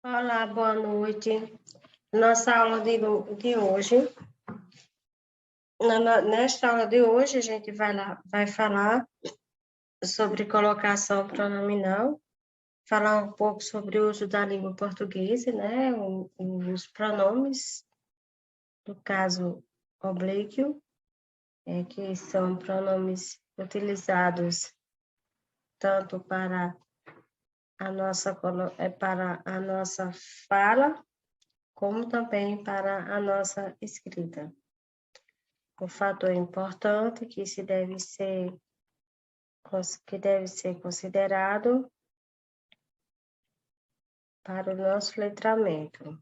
Olá, boa noite. Nossa aula de hoje, nesta aula de hoje, a gente vai falar sobre colocação pronominal, falar um pouco sobre o uso da língua portuguesa, né? Os pronomes, no caso, oblíquo, que são pronomes utilizados tanto para para a nossa fala, como também para a nossa escrita. Um fator importante que deve ser considerado para o nosso letramento.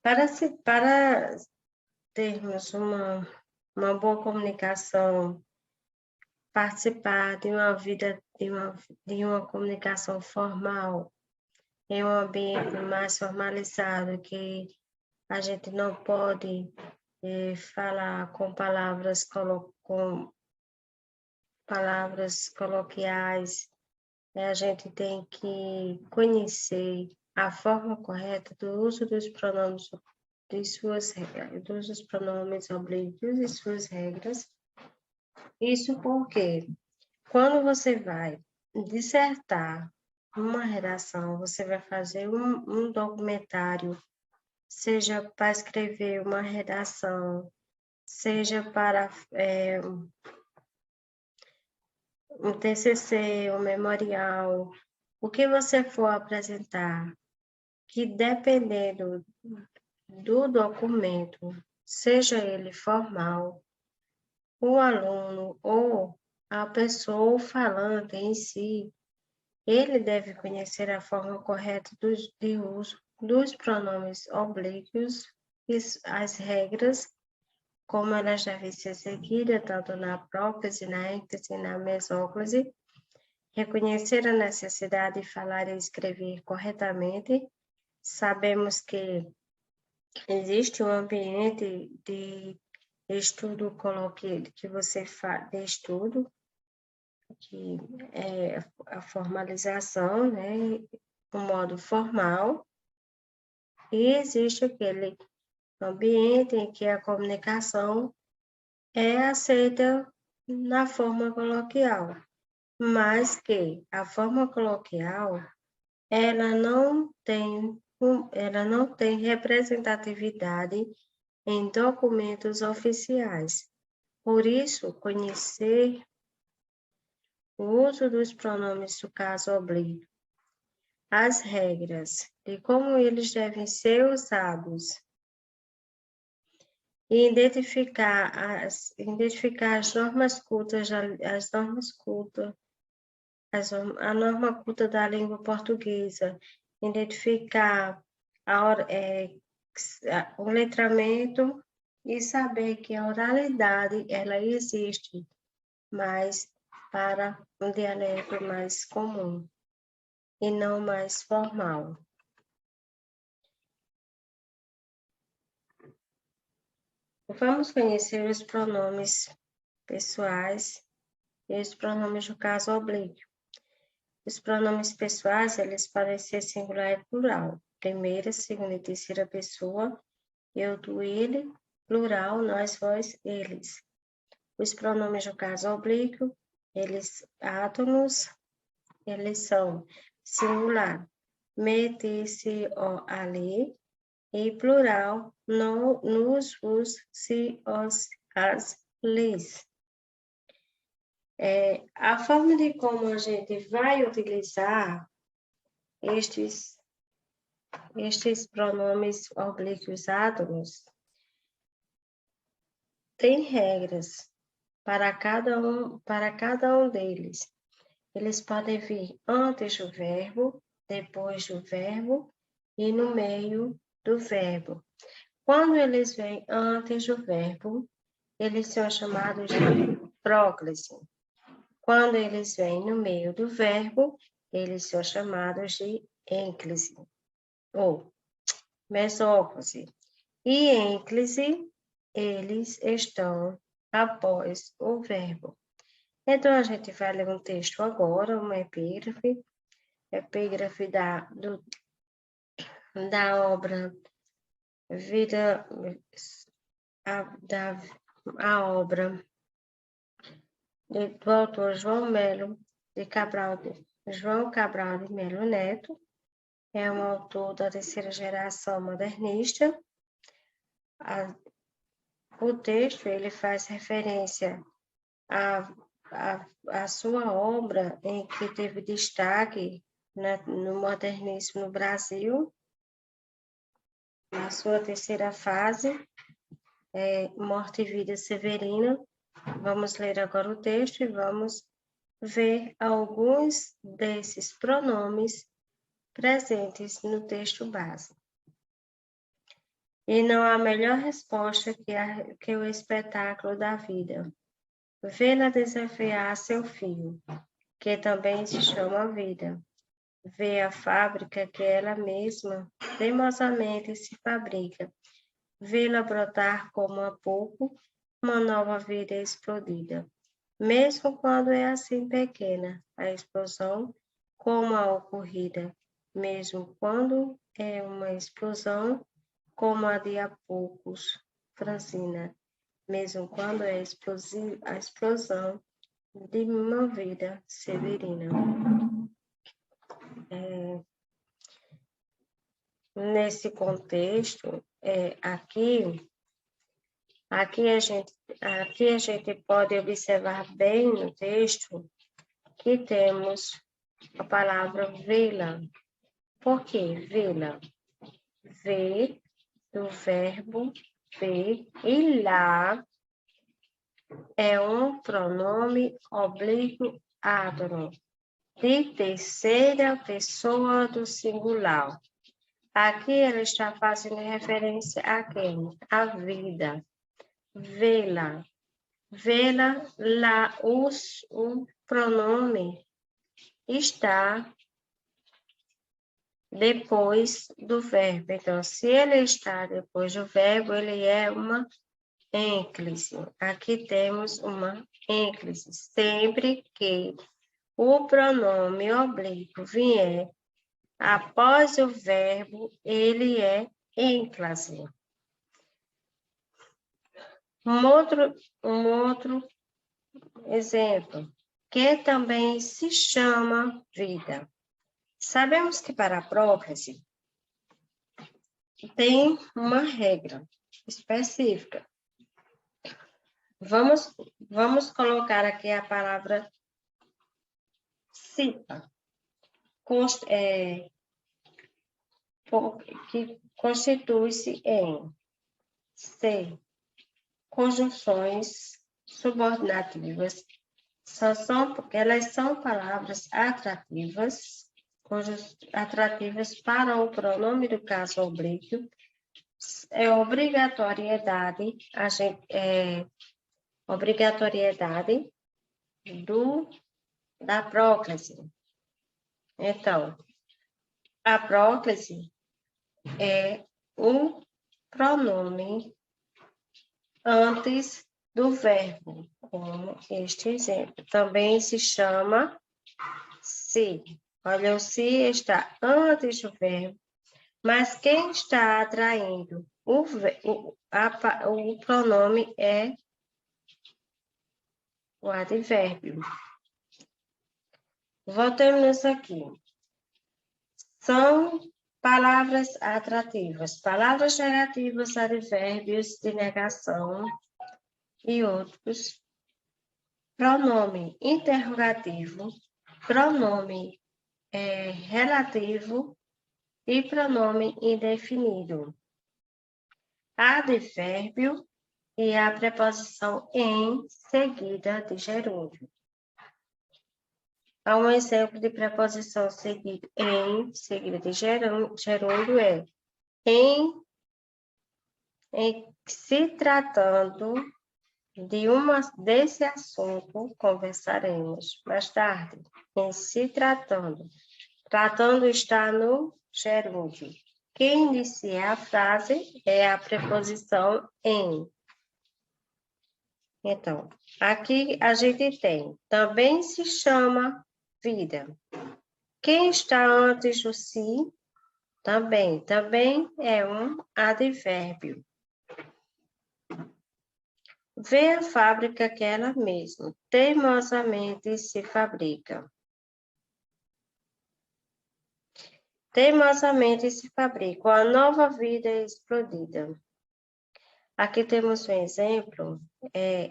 Para termos uma boa comunicação, participar de uma comunicação formal, em um ambiente mais formalizado, que a gente não pode falar com palavras coloquiais, a gente tem que conhecer a forma correta do uso dos pronomes, dos pronomes oblíquos e suas regras. Isso porque, quando você vai dissertar uma redação, você vai fazer um documentário, seja para escrever uma redação, seja para um TCC, um memorial, o que você for apresentar, que dependendo do documento, seja ele formal, o aluno ou a pessoa falante em si, ele deve conhecer a forma correta de uso dos pronomes oblíquos e as regras, como elas devem ser seguidas, tanto na próclise, na ênclise e na mesóclise, reconhecer a necessidade de falar e escrever corretamente. Sabemos que existe um ambiente de estudo coloquial, que você faz, de estudo, que é a formalização, né, o modo formal, e existe aquele ambiente em que a comunicação é aceita na forma coloquial, mas que a forma coloquial, ela não tem representatividade em documentos oficiais. Por isso, conhecer o uso dos pronomes do caso oblíquo, as regras de como eles devem ser usados, e identificar as normas cultas, a norma culta da língua portuguesa, identificar o letramento e saber que a oralidade, ela existe, mas para um dialeto mais comum e não mais formal. Vamos conhecer os pronomes pessoais e os pronomes do caso oblíquo. Os pronomes pessoais, eles podem ser singular e plural. Primeira, segunda e terceira pessoa, eu, tu, ele. Plural, nós, vós, eles. Os pronomes do caso oblíquo, eles átomos, eles são singular, me, te, se, o, ali, e plural, no, nos, os, se, os, as, lis. A forma de como a gente vai utilizar estes pronomes oblíquos átomos tem regras para cada um deles. Eles podem vir antes do verbo, depois do verbo e no meio do verbo. Quando eles vêm antes do verbo, eles são chamados de próclise. Quando eles vêm no meio do verbo, eles são chamados de ênclise ou mesóclise. E ênclise, eles estão após o verbo. Então, a gente vai ler um texto agora, uma epígrafe da obra Vida, a obra do autor João Cabral de Melo Neto, é um autor da terceira geração modernista. O texto ele faz referência à sua obra em que teve destaque no modernismo no Brasil, na sua terceira fase, Morte e Vida Severina. Vamos ler agora o texto e vamos ver alguns desses pronomes presentes no texto base. E não há melhor resposta que o espetáculo da vida. Vê-la desafiar seu filho, que também se chama vida. Vê a fábrica que ela mesma teimosamente se fabrica. Vê-la brotar como há pouco uma nova vida explodida. Mesmo quando é assim pequena, a explosão como a ocorrida. Mesmo quando é uma explosão como a de há poucos, Francina. Mesmo quando é a explosão de uma vida, Severina. Nesse contexto, aqui a gente pode observar bem no texto que temos a palavra vê-la. Por quê? Vê-la. Ver, do verbo ver, e lá é um pronome oblíquo adro, de terceira pessoa do singular. Aqui ela está fazendo referência a quem? A vida. Vê-la. Vê-la, lá o pronome está depois do verbo. Então, se ele está depois do verbo, ele é uma ênclise. Aqui temos uma ênclise. Sempre que o pronome oblíquo vier após o verbo, ele é ênclase. Um outro exemplo, que também se chama vida. Sabemos que para a próclise tem uma regra específica. Vamos colocar aqui a palavra cita, que constitui-se em C, conjunções subordinativas, porque elas são palavras atrativas para o pronome do caso oblíquo. É obrigatoriedade da próclise. Então, a próclise é um pronome antes do verbo, como este exemplo. Também se chama se. Olha, o se está antes do verbo, mas quem está atraindo o pronome é o advérbio. Voltemos aqui. São palavras atrativas, palavras negativas, advérbios de negação e outros. Pronome interrogativo, pronome relativo e pronome indefinido. Advérbio e a preposição em seguida de gerúndio. Há um exemplo de preposição seguida de gerúndio é em se tratando desse assunto, conversaremos mais tarde. Em se tratando. Tratando está no gerúndio. Quem inicia a frase é a preposição em. Então, aqui a gente tem, também se chama vida. Quem está antes do se? Também é um advérbio. Vê a fábrica que ela mesma teimosamente se fabrica. Teimosamente se fabrica uma nova vida explodida. Aqui temos um exemplo.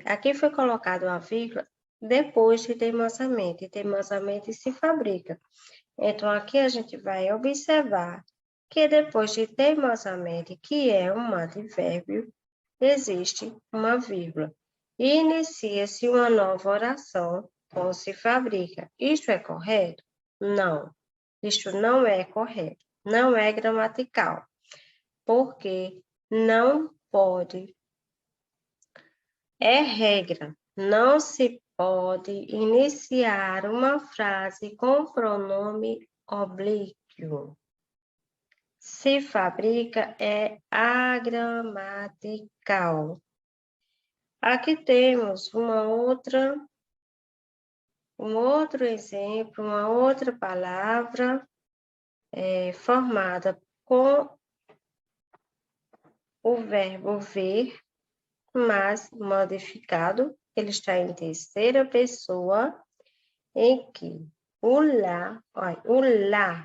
Aqui foi colocado uma vírgula depois de teimosamente. Teimosamente se fabrica. Então, aqui a gente vai observar que depois de teimosamente, que é um advérbio, existe uma vírgula. E inicia-se uma nova oração com se fabrica. Isto é correto? Não. Isto não é correto. Não é gramatical. Porque não pode. É regra. Não se pode iniciar uma frase com pronome oblíquo. Se fabrica é agramatical. Aqui temos um outro exemplo, uma outra palavra formada com o verbo ver, mas modificado. Ele está em terceira pessoa, em que o lá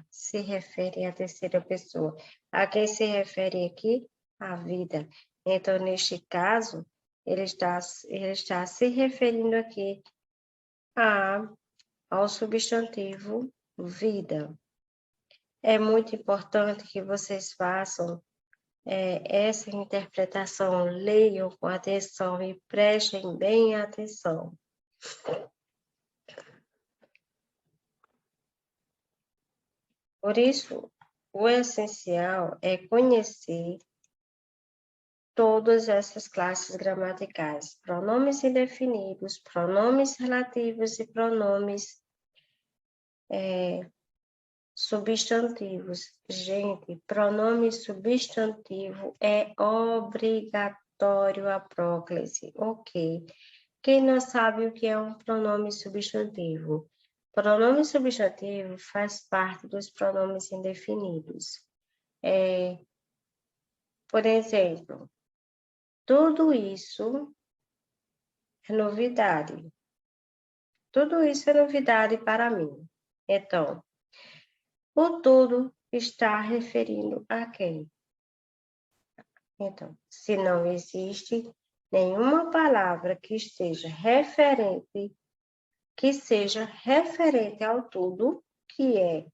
se refere à terceira pessoa. A quem se refere aqui? A vida. Então, neste caso, ele está se referindo aqui ao substantivo vida. É muito importante que vocês façam essa interpretação, leiam com atenção e prestem bem atenção. Por isso, o essencial é conhecer todas essas classes gramaticais: pronomes indefinidos, pronomes relativos e pronomes substantivos. Gente, pronome substantivo é obrigatório a próclise. Ok. Quem não sabe o que é um pronome substantivo? Pronome substantivo faz parte dos pronomes indefinidos. Por exemplo, tudo isso é novidade. Tudo isso é novidade para mim. Então, o tudo está referindo a quem? Então, se não existe nenhuma palavra que seja referente ao tudo, que é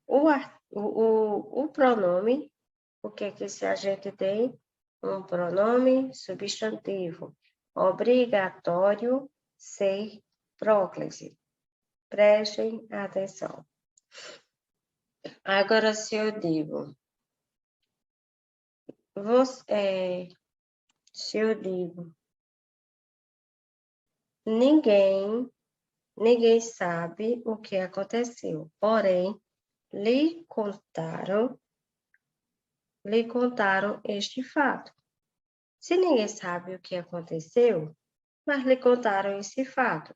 o pronome, porque que se a gente tem um pronome substantivo, obrigatório ser próclise. Prestem atenção. Agora, se eu digo, ninguém sabe o que aconteceu, porém, lhe contaram este fato. Se ninguém sabe o que aconteceu, mas lhe contaram esse fato,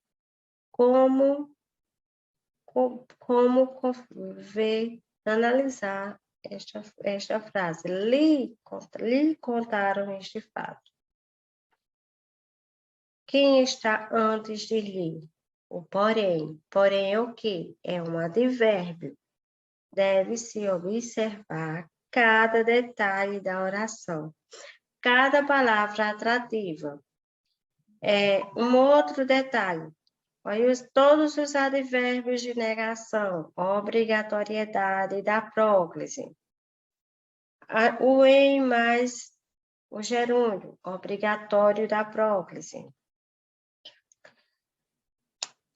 como analisar esta frase? Lhe contaram este fato. Quem está antes de lhe? O porém. Porém é o quê? É um advérbio. Deve-se observar cada detalhe da oração, cada palavra atrativa. Um outro detalhe. Olha todos os advérbios de negação, obrigatoriedade da próclise. O em mais o gerúndio, obrigatório da próclise.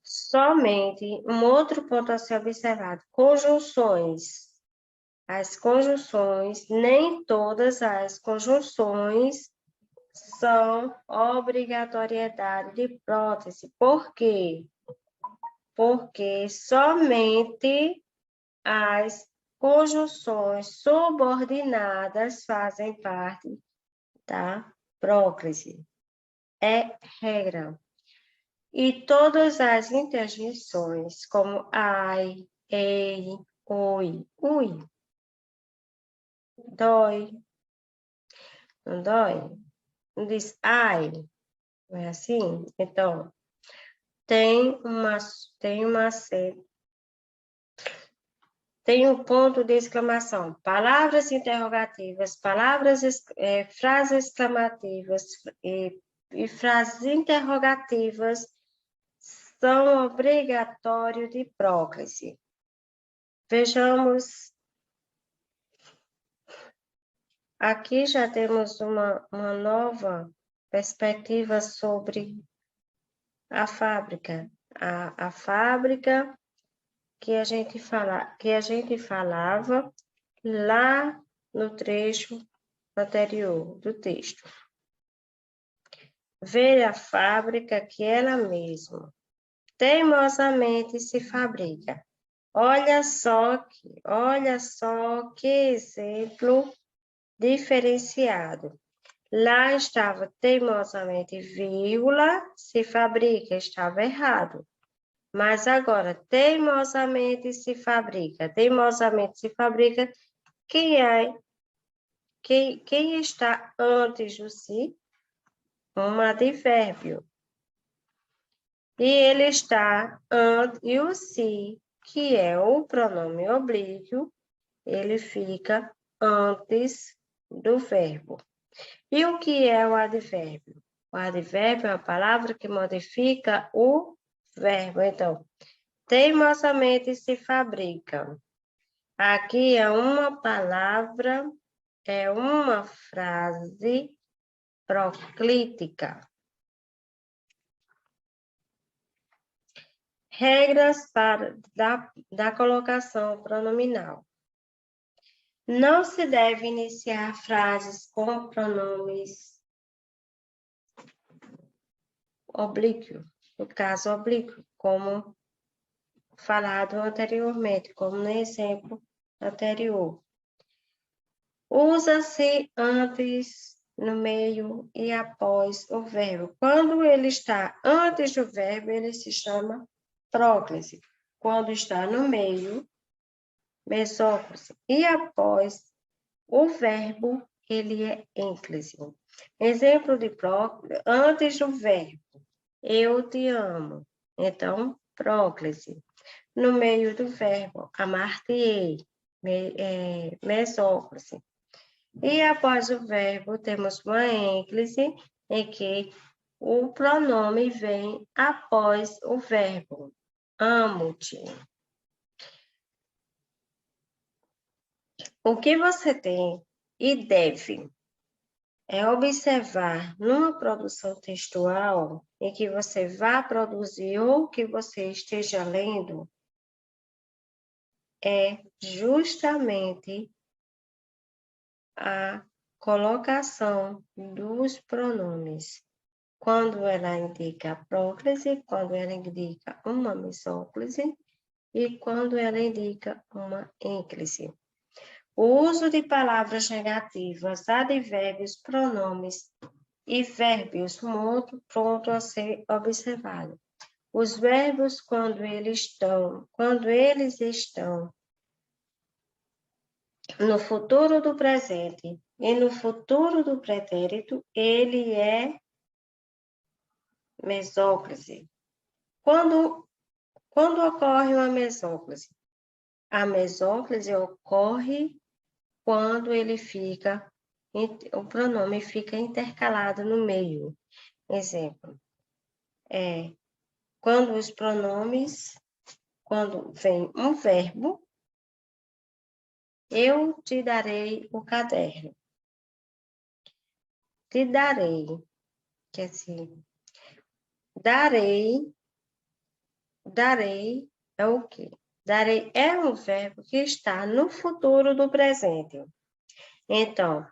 Somente um outro ponto a ser observado, conjunções. As conjunções, nem todas as conjunções são obrigatoriedade de prótese. Por quê? Porque somente as conjunções subordinadas fazem parte da próclise. é regra. E todas as interjeições, como ai, ei, oi, ui, dói, não dói? Não diz ai, não é assim? Então, tem um ponto de exclamação, palavras interrogativas, frases exclamativas e frases interrogativas são obrigatórios de próclise. Vejamos, aqui já temos uma nova perspectiva sobre a fábrica. A fábrica que a gente falava lá no trecho anterior do texto. Ver a fábrica que ela mesma teimosamente se fabrica. Olha só que exemplo diferenciado. Lá estava teimosamente, vírgula, se fabrica, estava errado. Mas agora, teimosamente se fabrica. Teimosamente se fabrica, quem está antes do si? Um advérbio. E ele está antes, e o si, que é o pronome oblíquo, ele fica antes do verbo. E o que é o advérbio? O advérbio é uma palavra que modifica o verbo. Então, teimosamente se fabrica. Aqui é uma palavra, é uma frase proclítica. Regras da colocação pronominal. Não se deve iniciar frases com pronomes oblíquos, no caso oblíquo, como falado anteriormente, como no exemplo anterior. Usa-se antes, no meio e após o verbo. Quando ele está antes do verbo, ele se chama próclise. Quando está no meio, mesóclise. E após o verbo, ele é ênclise. Exemplo de próclise, antes do verbo, eu te amo. Então, próclise. No meio do verbo, amar-te-ei, mesóclise. E após o verbo, temos uma ênclise, em que o pronome vem após o verbo. Amo-te. O que você tem e deve é observar numa produção textual em que você vá produzir ou que você esteja lendo, é justamente a colocação dos pronomes. Quando ela indica próclise, quando ela indica uma mesóclise e quando ela indica uma ênclise. O uso de palavras negativas, advérbios, pronomes e verbos muito pronto a ser observado. Os verbos, quando eles estão no futuro do presente e no futuro do pretérito, ele é mesóclise. Quando ocorre uma mesóclise? A mesóclise ocorre quando o pronome fica intercalado no meio. Exemplo, quando vem um verbo, eu te darei o caderno. Te darei, que assim, darei é o quê? Darei é um verbo que está no futuro do presente. Então,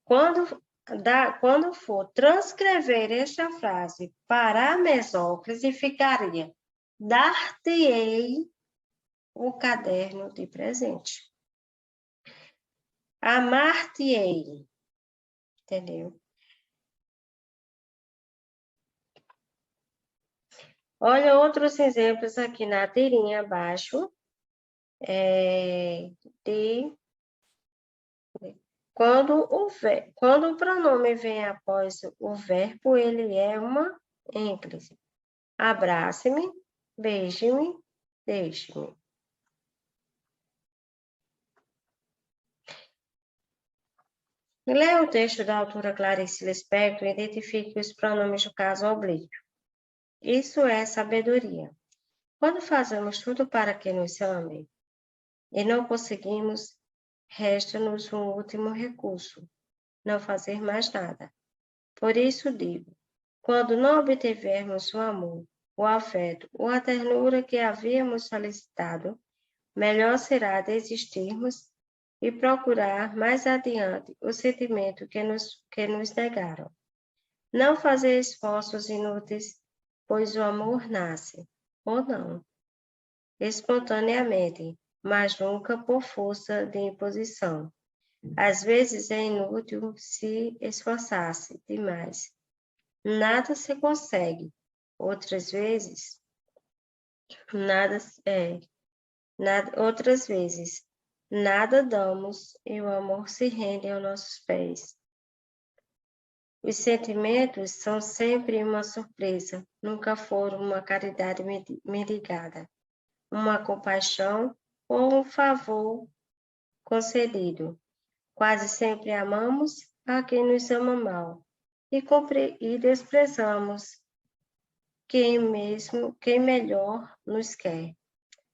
quando for transcrever esta frase para a mesóclise, ficaria: dar-te-ei o caderno de presente. Amar-te-ei, entendeu? Olha outros exemplos aqui na tirinha abaixo, de quando o pronome vem após o verbo, ele é uma ênclise. Abrace-me, beije-me, deixe-me. Leia o texto da autora Clarice Lispector e identifique os pronomes do caso oblíquo. Isso é sabedoria. Quando fazemos tudo para que nos amem e não conseguimos, resta-nos um último recurso, não fazer mais nada. Por isso digo, quando não obtivermos o amor, o afeto ou a ternura que havíamos solicitado, melhor será desistirmos e procurar mais adiante o sentimento que nos negaram. Não fazer esforços inúteis, pois o amor nasce, ou não, espontaneamente, mas nunca por força de imposição. Às vezes é inútil se esforçar-se demais. Nada se consegue. Outras vezes, nada damos e o amor se rende aos nossos pés. Os sentimentos são sempre uma surpresa, nunca foram uma caridade mendigada, uma compaixão ou um favor concedido. Quase sempre amamos a quem nos ama mal e desprezamos quem melhor nos quer.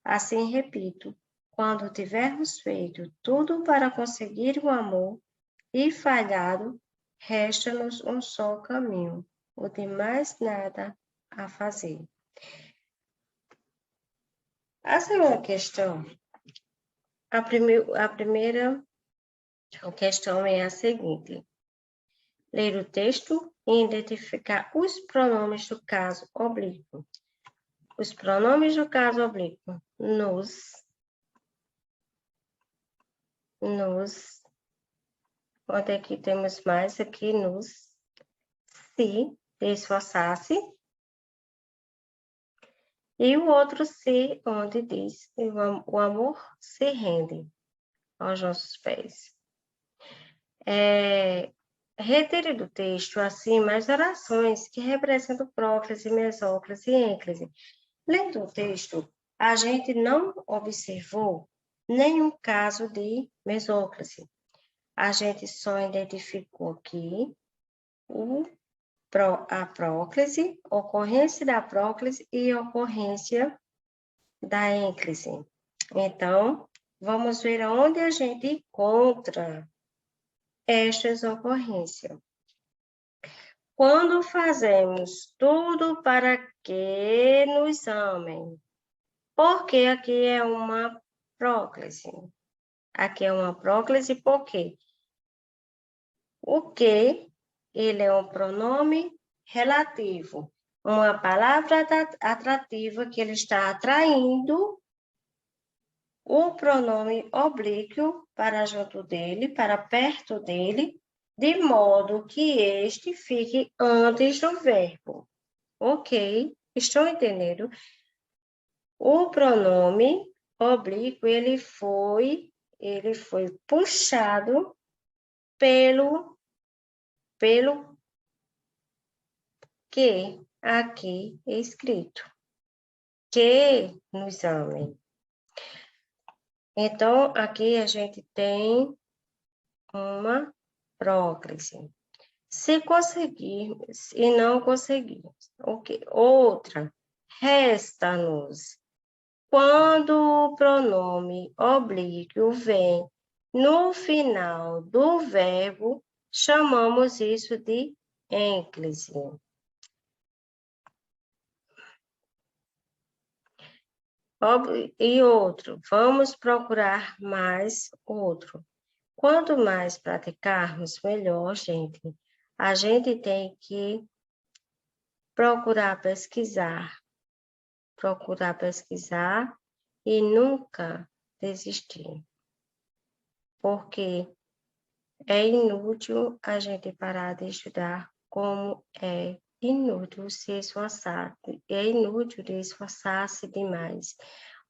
Assim, repito, quando tivermos feito tudo para conseguir o amor e falhado, resta-nos um só caminho, o de mais nada a fazer. A segunda questão, a primeira questão é a seguinte: ler o texto e identificar os pronomes do caso oblíquo. Os pronomes do caso oblíquo: nos, onde aqui temos mais, aqui nos, se, esforçar-se, e o outro se, onde diz, o amor se rende aos nossos pés. Retire do texto acima as orações que representam próclise, mesóclise e ênclise. Lendo o texto, a gente não observou nenhum caso de mesóclise. A gente só identificou aqui a próclise, ocorrência da próclise e ocorrência da ênclise. Então, vamos ver onde a gente encontra estas ocorrências. Quando fazemos tudo para que nos amem, porque aqui é uma próclise. Aqui é uma próclise porque o que, ele é um pronome relativo, uma palavra atrativa que ele está atraindo o pronome oblíquo para junto dele, para perto dele, de modo que este fique antes do verbo. Ok? Estão entendendo? O pronome oblíquo, ele foi puxado pelo que aqui é escrito. Que nos amem. Então, aqui a gente tem uma próclise. Se conseguirmos e não conseguirmos, ok? Outra, resta-nos. Quando o pronome oblíquo vem no final do verbo, chamamos isso de ênclise. E outro, vamos procurar mais outro. Quanto mais praticarmos, melhor, gente. A gente tem que procurar pesquisar e nunca desistir. Porque é inútil a gente parar de estudar como é inútil se esforçar, é inútil de esforçar-se demais.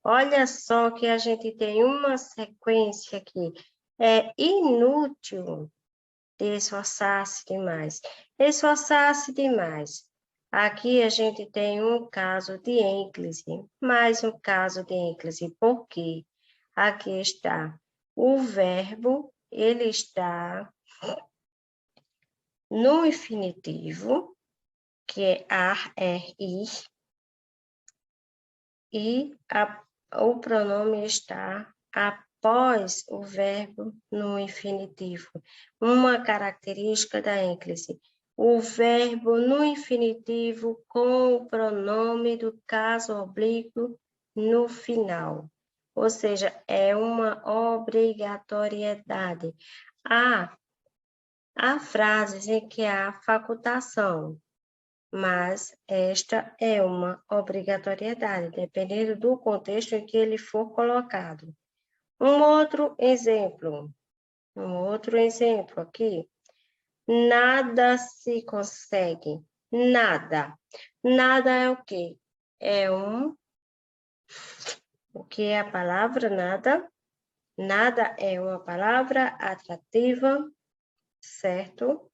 Olha só que a gente tem uma sequência aqui. É inútil de esforçar-se demais. Esforçar-se demais. Aqui a gente tem um caso de ênclise, mais um caso de ênclise. Por quê? Aqui está o verbo, ele está no infinitivo, que é ar, ir, e o pronome está após o verbo no infinitivo. Uma característica da ênclise. O verbo no infinitivo com o pronome do caso oblíquo no final. Ou seja, é uma obrigatoriedade. Há frases em que há facultação, mas esta é uma obrigatoriedade, dependendo do contexto em que ele for colocado. Um outro exemplo aqui. Nada se consegue. Nada. Nada é o quê? O que é a palavra nada? Nada é uma palavra atrativa, certo?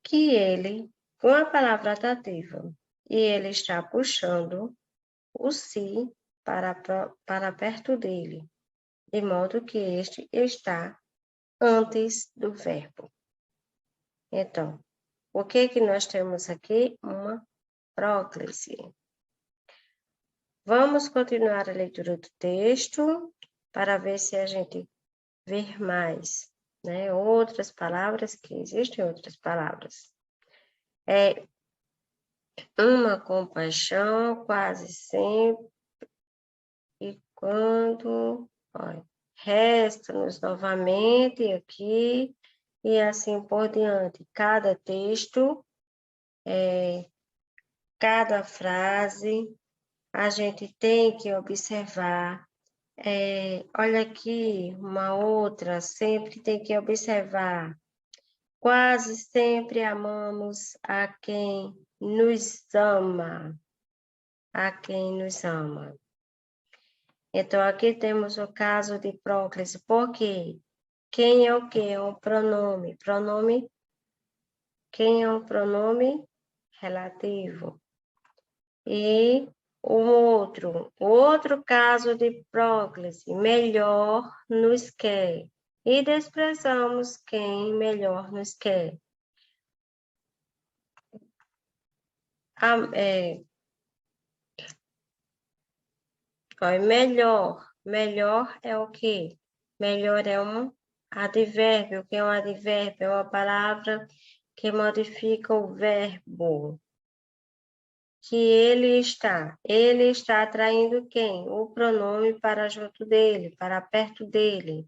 Que ele, com a palavra atrativa, e ele está puxando o si para perto dele, de modo que este está antes do verbo. Então, o que nós temos aqui? Uma próclise. Vamos continuar a leitura do texto para ver se a gente vê mais, né? Outras palavras, que existem outras palavras. É uma compaixão quase sempre, e quando, olha, resta-nos novamente aqui, e assim por diante. Cada texto, cada frase, a gente tem que observar. Olha aqui, uma outra, sempre tem que observar. Quase sempre amamos a quem nos ama. A quem nos ama. Então, aqui temos o caso de próclise. Por quê? Quem é o quê? É um pronome. Quem é um pronome relativo. E o outro caso de próclise. Melhor nos quer. E desprezamos quem melhor nos quer. Melhor é o quê? Melhor é um advérbio. O que é um advérbio? É uma palavra que modifica o verbo. Que ele está atraindo quem? O pronome para junto dele, para perto dele.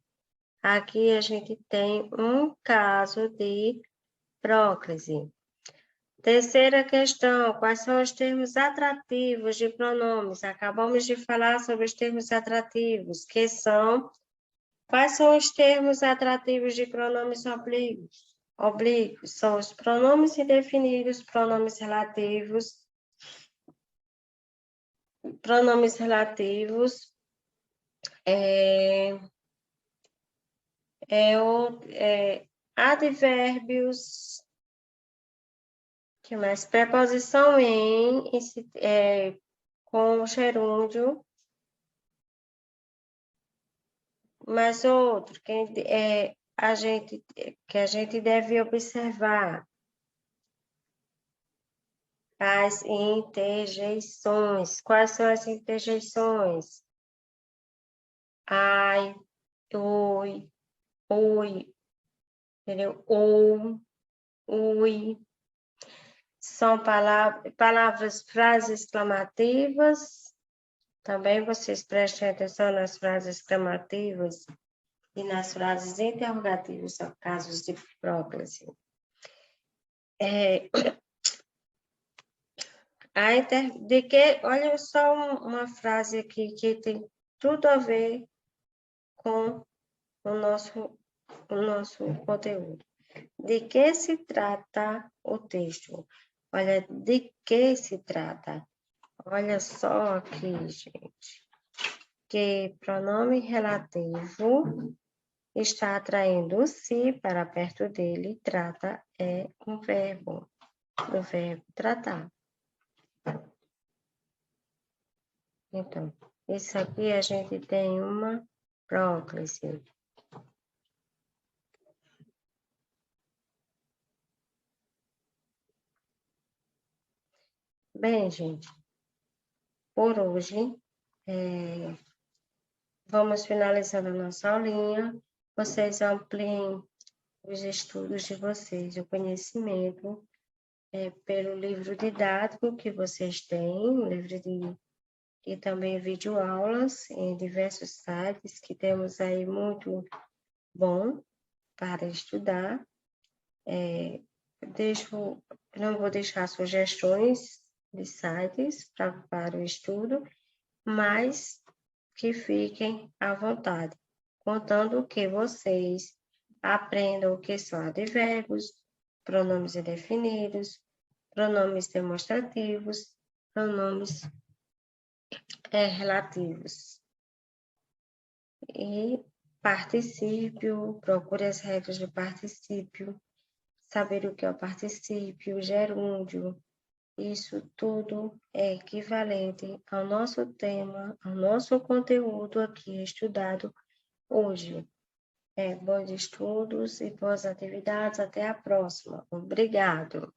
Aqui a gente tem um caso de próclise. Terceira questão, quais são os termos atrativos de pronomes? Acabamos de falar sobre os termos atrativos, que são... Quais são os termos atrativos de pronomes oblíquos? São os pronomes indefinidos, pronomes relativos, advérbios, que mais? Preposição em com gerúndio, mas outro que a gente deve observar. As interjeições. Quais são as interjeições? Ai, oi, entendeu? Ou, ui. São palavras, frases exclamativas. Também vocês prestem atenção nas frases exclamativas e nas frases interrogativas, são casos de próclise. Olha só uma frase aqui que tem tudo a ver com o nosso conteúdo. De que se trata o texto? Olha, de que se trata? Olha só aqui, gente. Que pronome relativo está atraindo o se para perto dele. Trata é um verbo, do verbo tratar. Então, isso aqui a gente tem uma próclise. Bem, gente, por hoje, vamos finalizando a nossa aulinha. Vocês ampliem os estudos de vocês, o conhecimento, pelo livro didático que vocês têm, e também videoaulas em diversos sites que temos aí muito bom para estudar. Não vou deixar sugestões de sites para o estudo, mas que fiquem à vontade, contando que vocês aprendam o que são advérbios, pronomes indefinidos, pronomes demonstrativos, pronomes relativos. E particípio, procure as regras do particípio, saber o que é o particípio, gerúndio. Isso tudo é equivalente ao nosso tema, ao nosso conteúdo aqui estudado hoje. Bons estudos e boas atividades. Até a próxima. Obrigado.